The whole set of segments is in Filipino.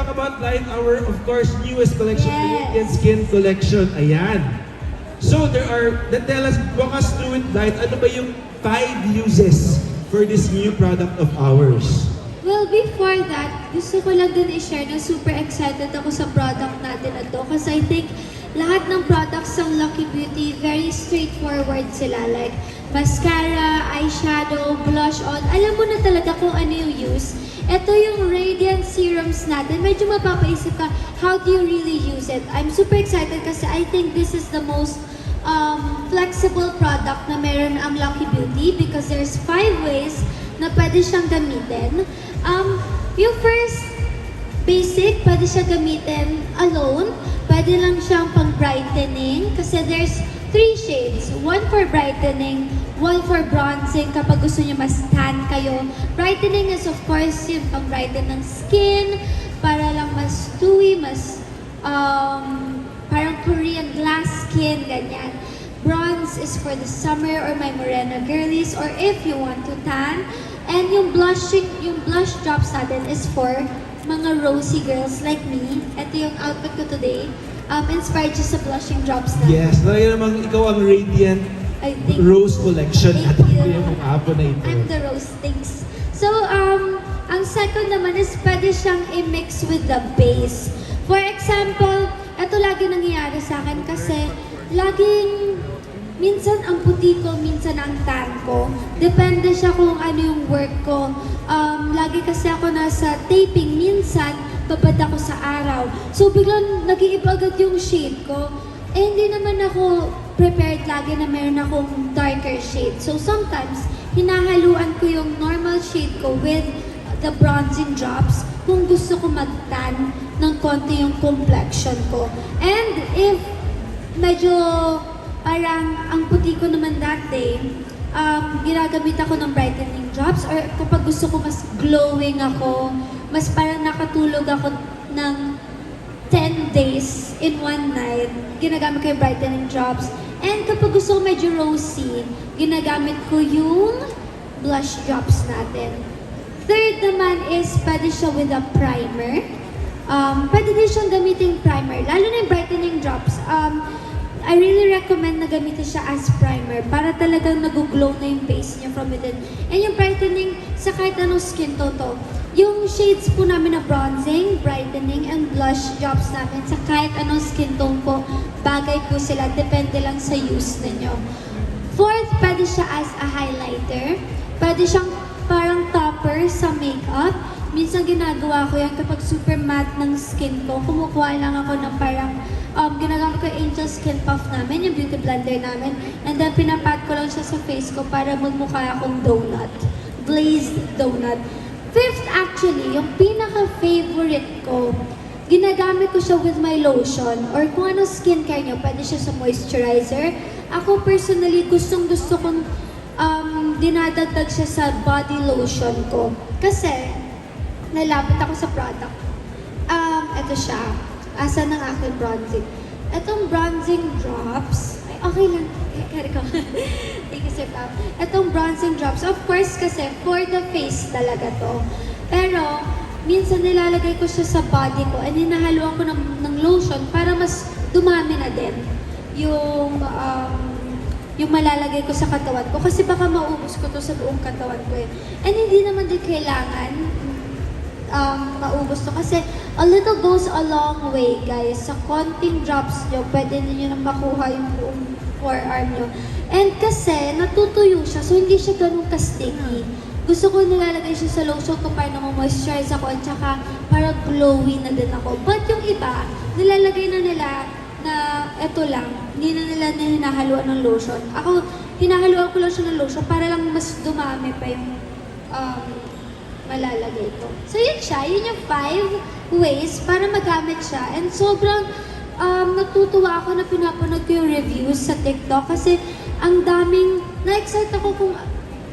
talk about Light, our, of course, newest collection, the Yes. Radiant Skin Collection. Ayan. So, tell us, walk us through it, Light. Ano ba yung 5 uses for this new product of ours? Well, before that, gusto ko lang din i-share na super excited ako sa product natin na to. Kasi I think lahat ng products ng Lucky Beauty, very straightforward sila. Like mascara, eyeshadow, blush on. Alam mo na talaga kung ano yung use. Ito yung Radiant Serums natin. Medyo mapapaisip ka, how do you really use it? I'm super excited kasi I think this is the most flexible product na meron ang Lucky Beauty because there's 5 ways na pwede siyang gamitin. Yung first, basic, pwede siya gamitin alone. Pwede lang siyang pang-brightening kasi there's 3 shades. 1 for brightening, 1 for bronzing kapag gusto niyo mas tan kayo. Brightening is of course yung pang-brighten ng skin para lang mas dewy, mas parang Korean glass skin, ganyan. Bronze is for the summer or my morena girlies or if you want to tan. And yung blush drops natin is for mga rosy girls like me. Ito yung outfit ko today. Inspired siya sa blushing drops natin. Yes, talaga namang ikaw ang Radiant I think, Rose Collection Thank natin you. ngayong hapon na ito. I'm the rose things. So, ang second naman is pwede siyang i-mix with the base. For example, ito lagi nangyayari sa akin kasi laging minsan ang puti ko, minsan ang tan ko. Depende siya kung ano yung work ko. Lagi kasi ako nasa taping, minsan babad ako sa araw. So biglang nag-iiba agad yung shade ko. Eh hindi naman ako prepared lagi na meron akong darker shade. So sometimes, hinahaluan ko yung normal shade ko with the bronzing drops kung gusto ko mag-tan ng konti yung complexion ko. And if medyo parang ang puti ko naman that day, ginagamit ako ng brightening drops or kapag gusto ko mas glowing ako, mas parang nakatulog ako ng 10 days in one night, ginagamit ko yung brightening drops. And kapag gusto ko medyo rosy, ginagamit ko yung blush drops natin. Third naman is pwede siya with a primer. Pwede din siyang gamitin primer, lalo na yung brightening drops. I really recommend na gamitin siya as primer para talagang nag-glow na yung face niya from within. And yung brightening sa kahit anong skin tone to. Yung shades po namin na bronzing, brightening, and blush drops namin sa kahit anong skin tone po, bagay po sila. Depende lang sa use ninyo. Fourth, pwede siya as a highlighter. Pwede siyang parang topper sa makeup. Minsan ginagawa ko yan kapag super matte ng skin ko. Kumukuha lang ako ng parang ginagamit ko yung Angel Skin Puff namin, yung beauty blender namin. And then pinapat ko lang siya sa face ko para magmukha akong donut. Glazed donut. Fifth actually, yung pinaka-favorite ko, ginagamit ko siya with my lotion or kung ano skincare nyo, pwede siya sa moisturizer. Ako personally, gustong-gusto kong dinadagdag siya sa body lotion ko. Kasi, nalapit ako sa product. Ito siya. Asa ng aking bronzing. Itong bronzing drops, ay okay lang. Carry ko. Thank you, Sir Pao. Itong bronzing drops, of course kasi for the face talaga to. Pero, minsan nilalagay ko siya sa body ko and hinahaluan ko ng lotion para mas dumami na din yung malalagay ko sa katawan ko. Kasi baka maubos ko to sa buong katawan ko eh. And hindi naman din kailangan maubos to kasi a little goes a long way, guys. Sa konting drops nyo, pwede niyo na makuha yung buong forearm nyo. And kasi natutuyo siya, so hindi siya ganun ka-sticky. Gusto ko nilalagay siya sa lotion ko para na-moisturize ako at saka para glowy na din ako. But yung iba, nilalagay na nila na eto lang, hindi na nila hinahaluan ng lotion. Ako, hinahaluan ko lang siya ng lotion para lang mas dumami pa yung malalagay ko. So yun siya, yun yung 5 ways para magamit siya. And sobrang natutuwa ako na pinapanood ko yung reviews sa TikTok kasi ang daming, na-excite ako kung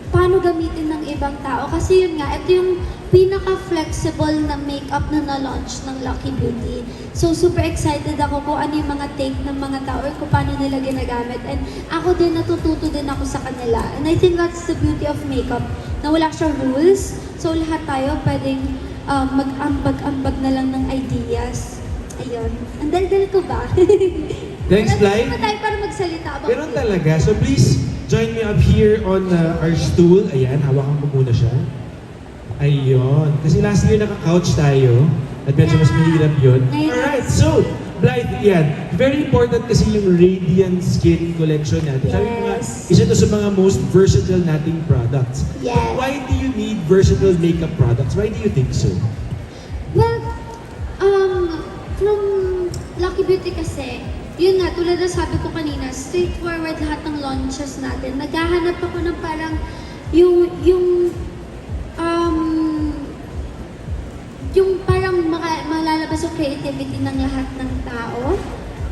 paano gamitin ng ibang tao. Kasi yun nga, ito yung pinaka-flexible na makeup na na-launch ng Lucky Beauty. So super excited ako kung ano yung mga take ng mga tao or kung paano nila ginagamit. And ako din, natututo din ako sa kanila. And I think that's the beauty of makeup, na wala siyang rules. So lahat tayo pwedeng mag-ambag-ambag na lang ng ideas. Ayun. Ang dal-dal ko ba? Thanks, Blythe. Wala tayo para magsalita about Meron talaga. So please, join me up here on our stool. Ayan, hawakan ko muna siya. Ayun. Kasi last year naka-couch tayo. At medyo mas mahirap yun. Ngayon, Alright, so, Blythe, yan. Very important kasi yung Radiant Skin Collection natin. Sabi ko nga, Yes. isa to sa mga most versatile nating products. Yes. Why do you need versatile makeup products? Why do you think so? Well, from Lucky Beauty kasi, yun nga, tulad na sabi ko kanina, straightforward lahat ng launches natin. Naghahanap ako ng parang yung parang malalabas yung creativity ng lahat ng tao.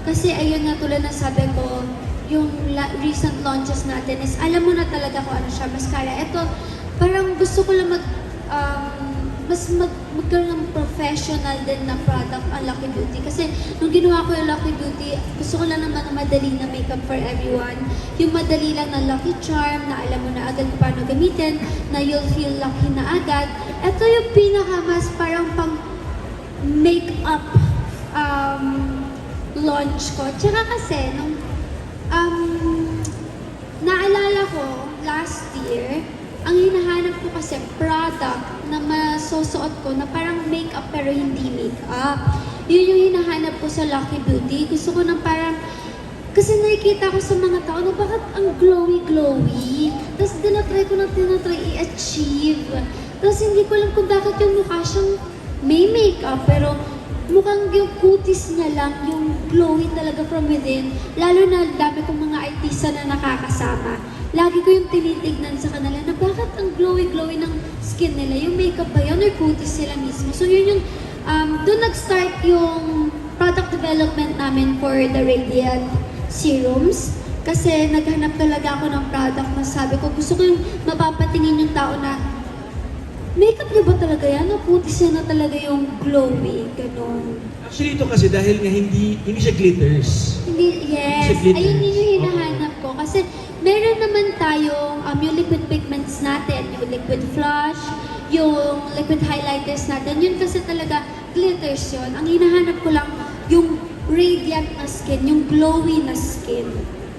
Kasi ayun nga, tulad na sabi ko, yung recent launches natin is alam mo na talaga kung ano siya, mascara. Ito, parang gusto ko lang magkaroon ng professional din na product ang Lucky Beauty. Kasi nung ginawa ko yung Lucky Beauty, gusto ko lang naman ng madali na makeup for everyone. Yung madali lang na Lucky Charm, na alam mo na agad kung paano gamitin, na you'll feel lucky na agad. Ito yung pinaka-mas parang pang makeup launch ko. Tsaka kasi, nung naalala ko last year, ang hinahanap ko kasi product na masusuot ko na parang makeup pero hindi makeup. Yun yung hinahanap ko sa Lucky Beauty. Gusto ko ng parang, kasi nakikita ko sa mga tao na bakit ang glowy-glowy. Tapos tinatry i-achieve. Tapos hindi ko alam kung bakit yung mukha siyang may makeup pero mukhang yung kutis niya lang, yung glowy talaga from within. Lalo na dami kong mga artista na nakakasama. Lagi ko yung tinitignan sa kanila na bakit ang glowy-glowy ng skin nila, yung makeup ba yun or kutis sila mismo. So yun yung, doon nag-start yung product development namin for the Radiant Serums. Kasi naghanap talaga ako ng product na sabi ko, gusto ko yung mapapatingin yung tao na makeup niya ba talaga yan? O kutis niya na talaga yung glowy? Ganon. Actually, ito kasi dahil nga hindi siya glitters. Hindi, yes. Sa glitters. Ayun din yung hinahanap ko. Kasi meron naman tayong yung liquid pigments natin, yung liquid flush, yung liquid highlighters natin. Yun kasi talaga glitters yun. Ang hinahanap ko lang yung radiant na skin, yung glowy na skin.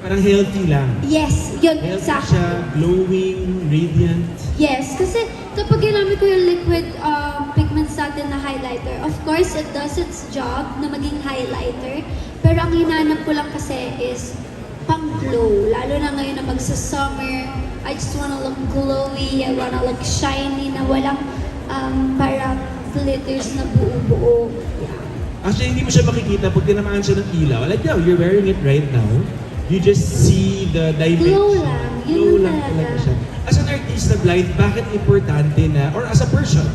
Parang healthy lang. Yes, yun. Healthy Exactly. siya, glowing, radiant. Yes, kasi kapag ginamit ko yung liquid pigments natin na highlighter, of course, it does its job na maging highlighter. Pero ang hinahanap ko lang kasi is pang-glow. Lalo na ngayon na magsa-summer, I just wanna look glowy, I wanna look shiny, na walang parang glitters na buo-buo. Yeah. Actually, hindi mo siya makikita pag tinamaan siya ng ilaw. Like now, you're wearing it right now. You just see the dimension. Glow lang. Yun Glow lang lang talaga. talaga siya. As an artista, Blythe, bakit importante na, or as a person,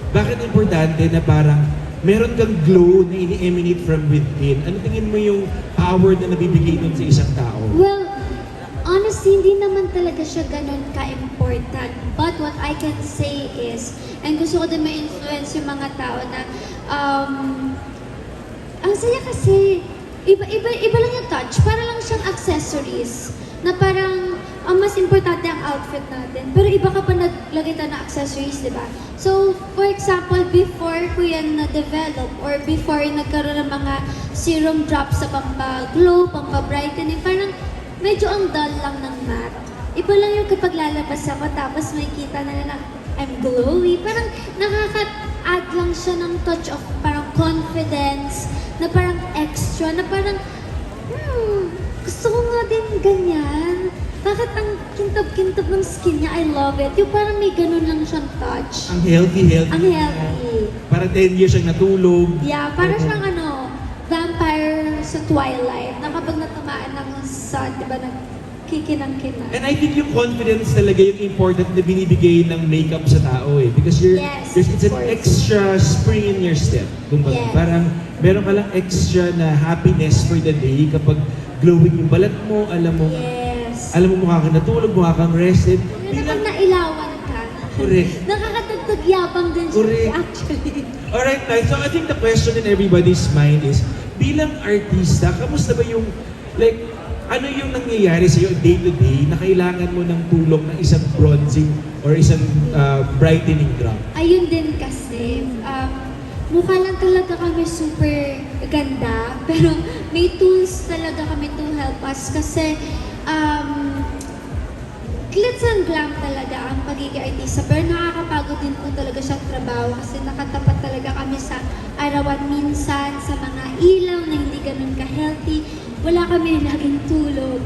bakit importante na parang meron kang glow na ini-emanate from within? Ano tingin mo yung power na nabibigay nun sa isang tao? Well, honestly, hindi naman talaga siya ganun ka-important. But what I can say is, and gusto ko din ma-influence yung mga tao na, ang saya kasi, iba lang yung touch. Para lang siyang accessories. Na parang, ang mas importante ang outfit natin. Pero iba ka pa naglagay tayo ng accessories, di ba? So, for example, before ko yan na-develop or before nagkaroon ng mga serum drops sa pampa-glow, pampa-brightening, parang medyo ang dull lang ng matte. Iba lang yung kapag lalabas ako tapos may kita na I'm glowy. Parang nakaka-add lang siya ng touch of parang confidence, na parang extra, na parang, gusto ko nga din ganyan. Bakit ang kintab-kintab ng skin niya? I love it. Yung parang may ganun lang siyang touch. Ang healthy. Ang healthy. Parang 10 years siyang natulog. Yeah, parang siyang vampire sa Twilight. Na kapag natamaan ng sun, di ba, nagkikinang-kinang. And I think yung confidence talaga yung important na binibigay ng makeup sa tao eh. Because Yes, it's an of course. extra spring in your step. Kumbaga, Yes. parang meron ka lang extra na happiness for the day kapag glowing yung balat mo, alam mo mukha kang natulog, mukha kang rested. Kapag nailawan ka. Correct. Nakakatagtag yabang din siya Correct. actually. Alright, guys. So I think the question in everybody's mind is, bilang artista, kamusta ba yung, like, ano yung nangyayari sa'yo day to day na kailangan mo ng tulong ng isang bronzing or isang brightening drop? Ayun din kasi, mukha lang talaga kami super ganda, pero may tools talaga kami to help us kasi glitz and glam talaga ang pagiging artista, pero nakakapagod din po talaga siyang trabaho kasi nakatapat talaga kami sa arawan minsan, sa mga ilaw na hindi ganun ka-healthy. Wala kami laging tulog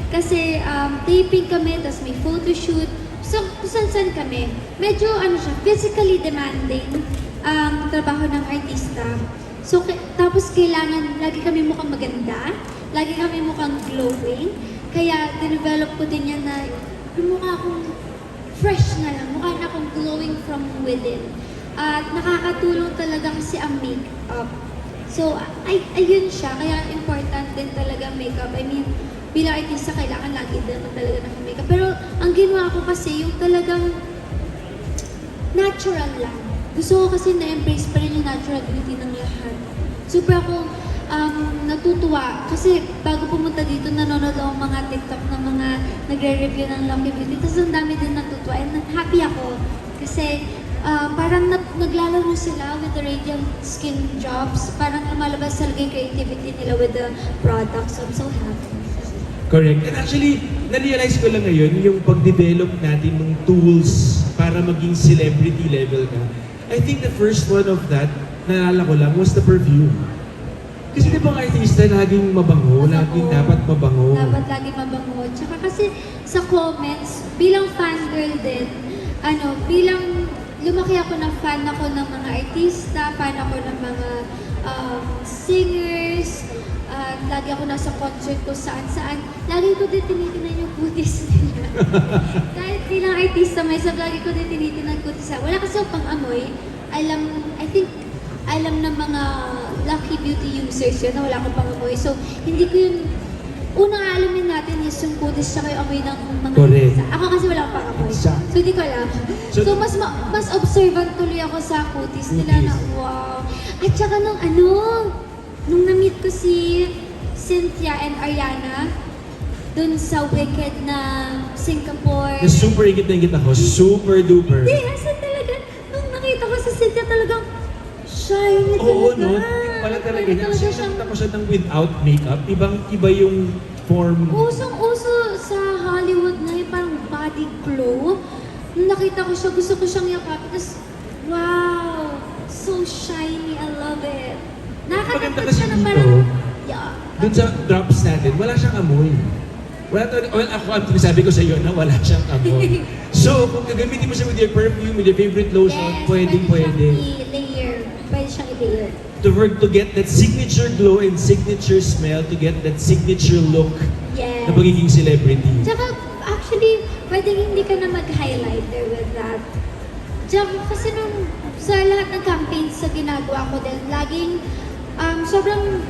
kasi taping kami, tapos may photoshoot. So, kusan-san kami. Medyo siya, physically demanding ang trabaho ng artista. So, tapos kailangan, lagi kami mukhang maganda, lagi kami mukhang glowing. Kaya, dinevelop ko din yan na yung mukha akong fresh na lang, mukha na akong glowing from within. At nakakatulong talaga kasi ang makeup. So, ayun siya, kaya important din talaga makeup. I mean, bilang artista, kailangan lagi din talaga naka-makeup. Pero, ang ginawa ko kasi, yung talagang natural lang. Gusto ko kasi na-embrace pa rin yung natural beauty ng lahat. Super akong natutuwa kasi bago pumunta dito, nanonood ako mga TikTok ng mga nagre-review ng Lucky Beauty. Tapos ang dami din natutuwa and happy ako kasi parang naglalaro sila with the radiant skin jobs. Parang lumalabas talaga yung creativity nila with the products. So I'm so happy. Correct. And actually, na-realize ko lang ngayon yung pag-develop natin ng tools para maging celebrity level ka. I think the first one of that, naalala ko lang, was the perfume. Kasi di ba ang artista laging mabango, laging dapat mabango. Dapat lagi mabango. Tsaka kasi sa comments, bilang fangirl din, bilang lumaki ako na fan ako ng mga artista, fan ako ng mga singers, lagi ako nasa concert ko saan-saan. Lagi ko din tinitingnan yung kutis nila. Kahit bilang artista, may lagi ko din tinitingnan kutis. Wala kasi ako pang amoy. Alam ng mga Lucky Beauty users yun na wala akong pang amoy. So, hindi ko yun, unang alamin natin is yung kutis tsaka yung amoy ng mga Correct. artista. Ako kasi wala akong pang amoy. Exact. So, hindi ko alam. So, So, mas observant tuloy ako sa kutis nila na, wow. At saka nung na-meet ko si Cynthia and Ariana, dun sa Wicked na Singapore. Na super ingit ako, super duper. Hindi, asa talaga, nung nakita ko si Cynthia talagang shiny Oo, talaga. no? Hindi pala talaga niya. Kasi siyang nakita ko siya ng without makeup, iba yung form. usong-uso sa Hollywood na yung parang body glow. Nung nakita ko siya, gusto ko siyang yakapin. Tapos, wow, so shiny, I love it. Maganda Nakakatakot kasi siya na dito, parang, yeah. dun sa drops natin, wala siyang amoy. Ako ang sinasabi ko sa iyo na wala siyang amoy. So, kung gagamitin mo siya with your perfume, with your favorite lotion, pwede. Pwede siyang i-layer. Pwede siyang i-layer. To get that signature glow and signature smell, to get that signature look Yes. na pagiging celebrity. Tsaka, actually, pwedeng hindi ka na mag-highlighter with that. Tsaka, kasi nung sa lahat ng campaigns sa ginagawa ko din, laging sobrang